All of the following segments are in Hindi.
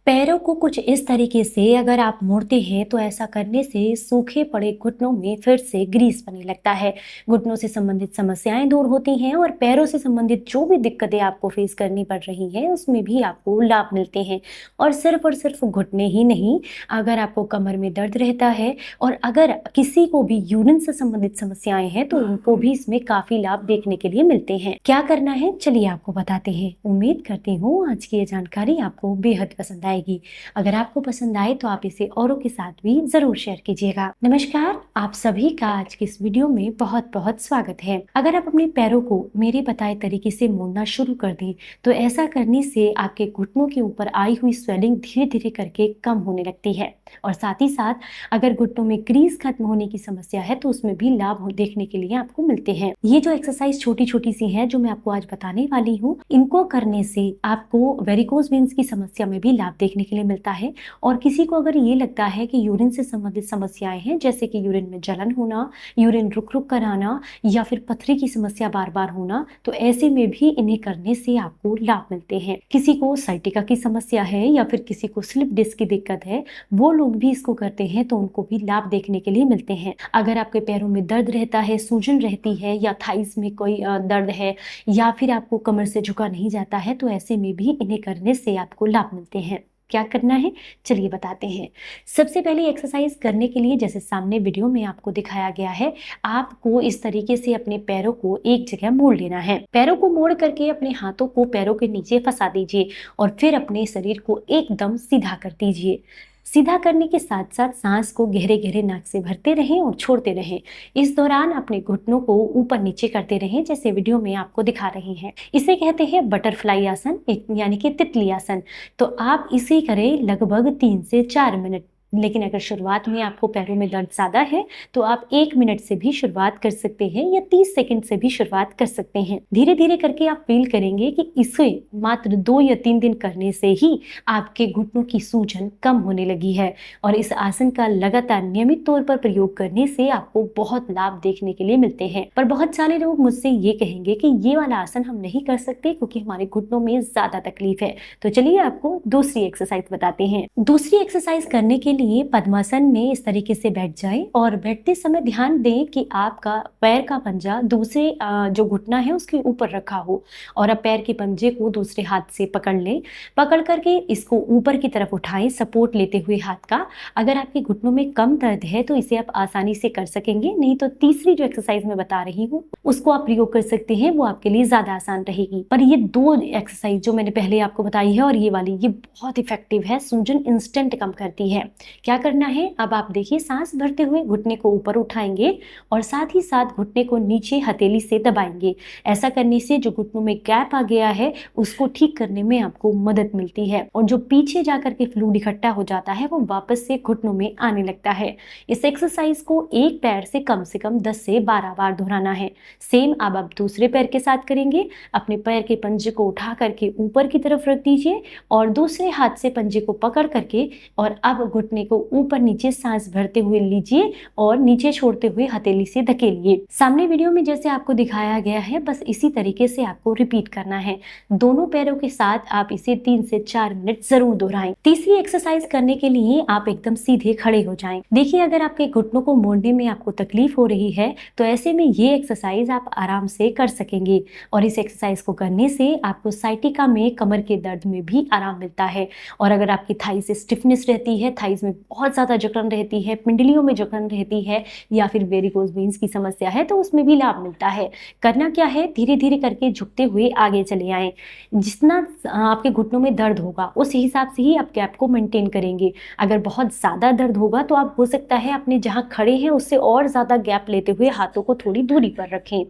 पैरों को कुछ इस तरीके से अगर आप मोड़ते हैं तो ऐसा करने से सूखे पड़े घुटनों में फिर से ग्रीस बनने लगता है। घुटनों से संबंधित समस्याएं दूर होती हैं और पैरों से संबंधित जो भी दिक्कतें आपको फेस करनी पड़ रही हैं उसमें भी आपको लाभ मिलते हैं। और सिर्फ घुटने ही नहीं, अगर आपको कमर में दर्द रहता है और अगर किसी को भी यूरिन से संबंधित समस्याएं हैं तो उनको भी इसमें काफी लाभ देखने के लिए मिलते हैं। क्या करना है चलिए आपको बताते हैं। उम्मीद करती हूँ आज की ये जानकारी आपको बेहद पसंद आएगी। अगर आपको पसंद आए तो आप इसे औरों के साथ भी जरूर शेयर कीजिएगा। नमस्कार, आप सभी का आज की इस वीडियो में बहुत बहुत स्वागत है। अगर आप अपने पैरों को मेरे बताए तरीके से मोड़ना शुरू कर दें तो ऐसा करने से आपके घुटनों के ऊपर आई हुई स्वेलिंग धीरे धीरे करके कम होने लगती है और साथ ही साथ अगर घुटनों में क्रीज खत्म होने की समस्या है तो उसमें भी लाभ देखने के लिए आपको मिलते हैं। ये जो एक्सरसाइज छोटी छोटी सी है जो मैं आपको आज बताने वाली हूँ, इनको करने से आपको वेरिकोज वेन्स की समस्या में भी लाभ देखने के लिए मिलता है। और किसी को अगर ये लगता है कि यूरिन से संबंधित समस्याएं हैं, जैसे कि यूरिन में जलन होना, यूरिन रुक रुक कर आना या फिर पथरी की समस्या बार बार होना, तो ऐसे में भी इन्हें करने से आपको लाभ मिलते हैं। किसी को साइटिका की समस्या है या फिर किसी को स्लिप डिस्क की दिक्कत है, वो लोग भी इसको करते हैं तो उनको भी लाभ देखने के लिए मिलते हैं। अगर आपके पैरों में दर्द रहता है, सूजन रहती है या थाइस में कोई दर्द है या फिर आपको कमर से झुका नहीं जाता है तो ऐसे में भी इन्हें करने से आपको लाभ मिलते हैं। क्या करना है चलिए बताते हैं। सबसे पहले एक्सरसाइज करने के लिए जैसे सामने वीडियो में आपको दिखाया गया है, आपको इस तरीके से अपने पैरों को एक जगह मोड़ लेना है। पैरों को मोड़ करके अपने हाथों को पैरों के नीचे फंसा दीजिए और फिर अपने शरीर को एकदम सीधा कर दीजिए। सीधा करने के साथ साथ सांस को गहरे गहरे नाक से भरते रहें और छोड़ते रहें। इस दौरान अपने घुटनों को ऊपर नीचे करते रहें जैसे वीडियो में आपको दिखा रहे हैं। इसे कहते हैं बटरफ्लाई आसन यानी कि तितली आसन। तो आप इसे करें लगभग 3 से 4 मिनट। लेकिन अगर शुरुआत में आपको पैरों में दर्द ज़्यादा है तो आप 1 मिनट से भी शुरुआत कर सकते हैं या 30 सेकंड से भी शुरुआत कर सकते हैं। धीरे धीरे करके आप फील करेंगे कि इसे मात्र 2 या 3 दिन करने से ही आपके घुटनों की सूजन कम होने लगी है। और इस आसन का लगातार नियमित तौर पर प्रयोग करने से आपको बहुत लाभ देखने के लिए मिलते हैं। पर बहुत सारे लोग मुझसे ये कहेंगे कि ये वाला आसन हम नहीं कर सकते क्योंकि हमारे घुटनों में ज़्यादा तकलीफ है। तो चलिए आपको दूसरी एक्सरसाइज बताते हैं। दूसरी एक्सरसाइज करने के लिए पद्मासन में इस तरीके से बैठ जाएं और बैठते समय ध्यान दें कि आपका पैर का पंजा दूसरे जो घुटना है उसके ऊपर रखा हो और अब पैर के पंजे को दूसरे हाथ से पकड़ लें। पकड़ करके इसको ऊपर की तरफ उठाएं सपोर्ट लेते हुए हाथ का। अगर आपके घुटनों में कम दर्द है तो इसे आप आसानी से कर सकेंगे, नहीं तो तीसरी जो एक्सरसाइज मैं बता रही हूँ उसको आप प्रयोग कर सकते हैं, वो आपके लिए ज्यादा आसान रहेगी। पर ये 2 एक्सरसाइज जो मैंने पहले आपको बताई है और ये वाली, ये बहुत इफेक्टिव है, सूजन इंस्टेंट कम करती है। क्या करना है, अब आप देखिए सांस भरते हुए घुटने को ऊपर उठाएंगे और साथ ही साथ घुटने को नीचे हथेली से दबाएंगे। ऐसा करने से जो घुटनों में गैप आ गया है उसको ठीक करने में आपको मदद मिलती है और जो पीछे जाकर के फ्लूइड इकट्ठा हो जाता है वो वापस से घुटनों में आने लगता है। इस एक्सरसाइज को एक पैर से कम 10 से 12 बार दोहराना है। सेम अब आप दूसरे पैर के साथ करेंगे। अपने पैर के पंजे को उठा करके ऊपर की तरफ रख दीजिए और दूसरे हाथ से पंजे को पकड़ करके और अब घुटने को ऊपर नीचे सांस भरते हुए लीजिए और नीचे छोड़ते हुए हथेली से धकेलिए। सामने वीडियो में जैसे आपको दिखाया गया है बस इसी तरीके से आपको रिपीट करना है। दोनों पैरों के साथ आप इसे 3 से 4 मिनट जरूर दोहराएं। तीसरी एक्सरसाइज करने के लिए आप एकदम सीधे खड़े हो जाएं। देखिए अगर आपके घुटनों को मोड़ने में आपको तकलीफ हो रही है तो ऐसे में ये एक्सरसाइज आप आराम से कर सकेंगे और इस एक्सरसाइज को करने से आपको साइटिका में कमर के दर्द में भी आराम मिलता है। और अगर आपकी थाइस स्टिफनेस रहती है, थाइस में बहुत ज़्यादा जकड़न रहती है, पिंडलियों में जकड़न रहती है या फिर वेरिकोज वेन्स की समस्या है तो उसमें भी लाभ मिलता है। करना क्या है, धीरे धीरे करके झुकते हुए आगे चले आएं। जितना आपके घुटनों में दर्द होगा उस हिसाब से ही आप गैप को मेंटेन करेंगे। अगर बहुत ज़्यादा दर्द होगा तो आप हो सकता है अपने जहाँ खड़े हैं उससे और ज़्यादा गैप लेते हुए हाथों को थोड़ी दूरी पर रखें।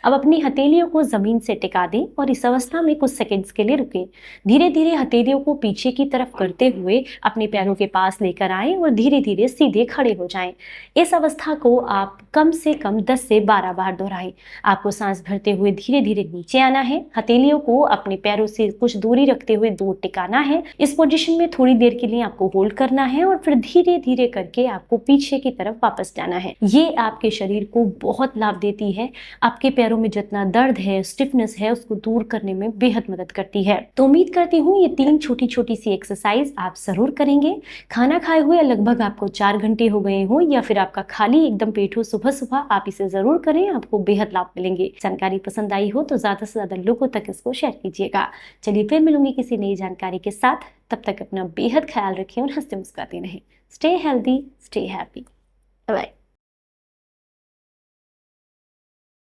अब अपनी हथेलियों को ज़मीन से टिका दें और इस अवस्था में कुछ सेकेंड्स के लिए रुकें। धीरे धीरे हथेलियों को पीछे की तरफ करते हुए अपने पैरों के पास लेकर लेकर आएं और धीरे धीरे सीधे खड़े हो जाएं। इस अवस्था को आप कम से कम 10 से 12 बार दोहराएं। आपको सांस भरते हुए धीरे धीरे नीचे आना है, हथेलियों को अपने पैरों से कुछ दूरी रखते हुए दूर टिकाना है। इस पोजीशन में थोड़ी देर के लिए आपको होल्ड करना है और फिर धीरे धीरे करके आपको पीछे की तरफ वापस जाना है। ये आपके शरीर को बहुत लाभ देती है, आपके पैरों में जितना दर्द है, स्टिफनेस है, उसको दूर करने में बेहद मदद करती है। तो उम्मीद करती हूँ ये 3 छोटी छोटी सी एक्सरसाइज आप जरूर करेंगे। खाना खाए हुए लगभग आपको 4 घंटे हो गए हो या फिर आपका खाली एकदम पेट हो, सुबह सुबह आप इसे जरूर करें, आपको बेहद लाभ मिलेंगे। जानकारी पसंद आई हो तो ज्यादा से ज्यादा लोगों तक इसको शेयर कीजिएगा। चलिए फिर मिलूंगी किसी नई जानकारी के साथ, तब तक अपना बेहद ख्याल रखें और हंसते मुस्कुराते रहें। Stay healthy, stay happy, bye.